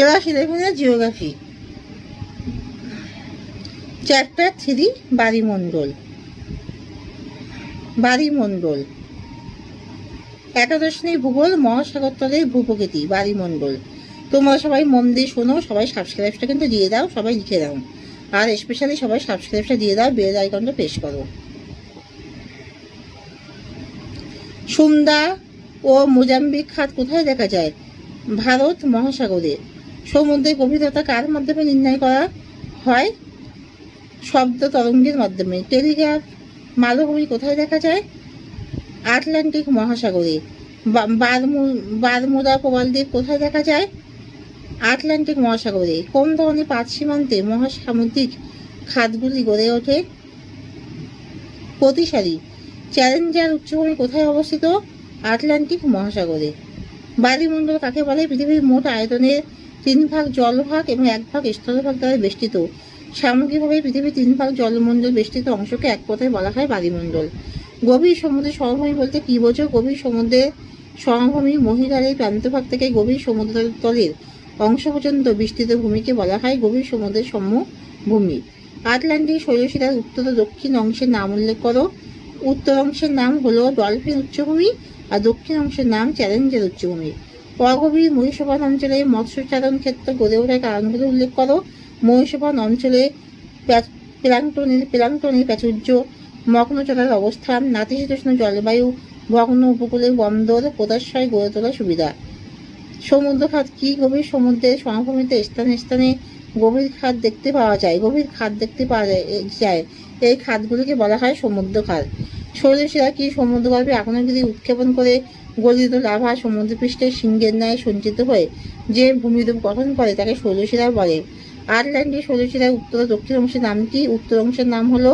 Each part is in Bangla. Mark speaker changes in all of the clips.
Speaker 1: ক্লাস 11 জিওগ্রাফি, চ্যাপ্টার 3 বায়ুমণ্ডল। বায়ুমণ্ডল। একাদশ শ্রেণী ভূগোল, মহাসাগর তলের ভূপ্রকৃতি, বায়ুমণ্ডল। তোমরা সবাই মন দিয়ে শোনো, সবাই সাবস্ক্রাইবটা কিন্তু দিয়ে দাও, সবাই লিখে দাও, আর স্পেশালি সবাই সাবস্ক্রাইবটা দিয়ে দাও, বেল আইকনটা প্রেস করো। সুন্দা ও মোজাম্বিক খাত কোথায় দেখা যায়? ভারত মহাসাগরে। সমুদ্রের গভীরতা কার মাধ্যমে নির্ণয় করা হয়? শব্দ তরঙ্গের মাধ্যমে। টেলিগ্রাফ মালভূমি কোথায় দেখা যায়? আটলান্টিক মহাসাগরে। বারমুদা প্রবালদ্বীপ কোথায় দেখা যায়? আটলান্টিক মহাসাগরে। কোন ধরনের পাত সীমান্তে মহাসামুদ্রিক খাতগুলি গড়ে ওঠে? প্রতিসারী। চ্যালেঞ্জার উচ্চভূমি কোথায় অবস্থিত? আটলান্টিক মহাসাগরে। বায়ুমণ্ডল কাকে বলে? পৃথিবীর মোট আয়তনের 3 ভাগ জলভাগ এবং 1 ভাগ স্থলভাগ দ্বারা বেষ্টিত। সামগ্রিকভাবে পৃথিবীর 3 ভাগ জলমণ্ডল বেষ্টিত অংশকে এক কথায় বলা হয় বায়ুমণ্ডল। গভীর সমুদ্রের সমভূমি বলতে কি বোঝো? গভীর সমুদ্রের সমভূমি মহীধারের প্রান্তভাগ থেকে গভীর সমুদ্র তলের অংশ পর্যন্ত বিস্তৃত ভূমিকে বলা হয় গভীর সমুদ্রের সমভূমি। আটলান্টিক শৈলশিরার উত্তর ও দক্ষিণ অংশের নাম উল্লেখ করো। উত্তর অংশের নাম হলো ডলফিন উচ্চভূমি আর দক্ষিণ অংশের নাম চ্যালেঞ্জার উচ্চভূমি। অগভীর মহীসোপান অঞ্চলে মৎস্যচারণ ক্ষেত্র গড়ে ওঠার কারণগুলো উল্লেখ করো। মহীসোপান অঞ্চলে প্লাঙ্কটনের প্রাচুর্য, মগ্ন চলার অবস্থান, নাতিশীতোষ্ণ জলবায়ু, ভগ্ন উপকূলের বন্দর, পোতাশ্রয় গড়ে তোলার সুবিধা। সমুদ্র খাত কি? গভীর সমুদ্রের সমভূমিতে স্থানে স্থানে গভীর খাত দেখতে পাওয়া যায়। এই খাতগুলিকে বলা হয় সমুদ্র খাত। শৈলশিরা কি? সমুদ্রগর্ভে আগ্নেয়গিরি উৎক্ষেপণ করে গলিত লাভা সমুদ্রপৃষ্ঠের সিংহের ন্যায় সঞ্চিত হয়ে যে ভূমিরূপ গঠন করে তাকে শৈলশিরা বলে। আটলান্টিক শৈলশিরার উত্তর ও দক্ষিণ অংশের নাম কি? উত্তর অংশের নাম হলো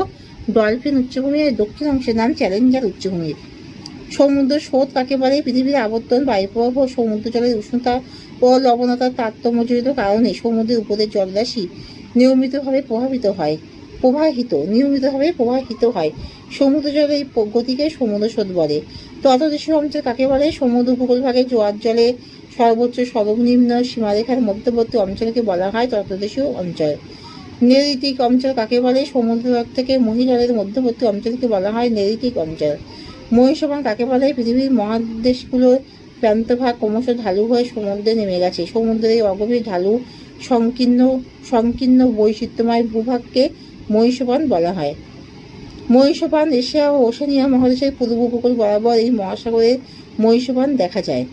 Speaker 1: ডলফিন উচ্চভূমি আর দক্ষিণ অংশের নাম চ্যালেঞ্জার উচ্চভূমি। সমুদ্র স্রোত কাকে বলে? পৃথিবীর আবর্তন, বায়ুপ্রবাহ, সমুদ্র জলের উষ্ণতা ও লবণতার তারতম্যজনিত কারণে সমুদ্রের উপরের জলরাশি নিয়মিতভাবে প্রবাহিত হয়। সমুদ্র জলের এই গতিকে সমুদ্র স্রোত বলে। ততদেশীয় অঞ্চল কাকে বলে? সমুদ্র উপকূল ভাগে জোয়ার জলে সর্বোচ্চ সর্বনিম্ন সীমারেখার মধ্যবর্তী অঞ্চলকে বলা হয় ততদেশীয় অঞ্চল। নেরিটিক অঞ্চল কাকে বলে? সমুদ্র থেকে মহীজলের মধ্যবর্তী অঞ্চলকে বলা হয় নেরিটিক অঞ্চল। মহীসোপান কাকে বলে? পৃথিবীর মহাদেশগুলোর প্রান্তভাগ ক্রমশ ঢালু হয়ে সমুদ্রে নেমে গেছে। সমুদ্রের এই অগভীর ঢালু সংকীর্ণ বৈচিত্র্যময় ভূভাগকে মহীসোপান বলা হয়। মহীসোপান এশিয়া ও ওশেনিয়া মহাদেশের পূর্ব উপকূল বরাবর এই মহাসাগরে মহীসোপান দেখা যায়।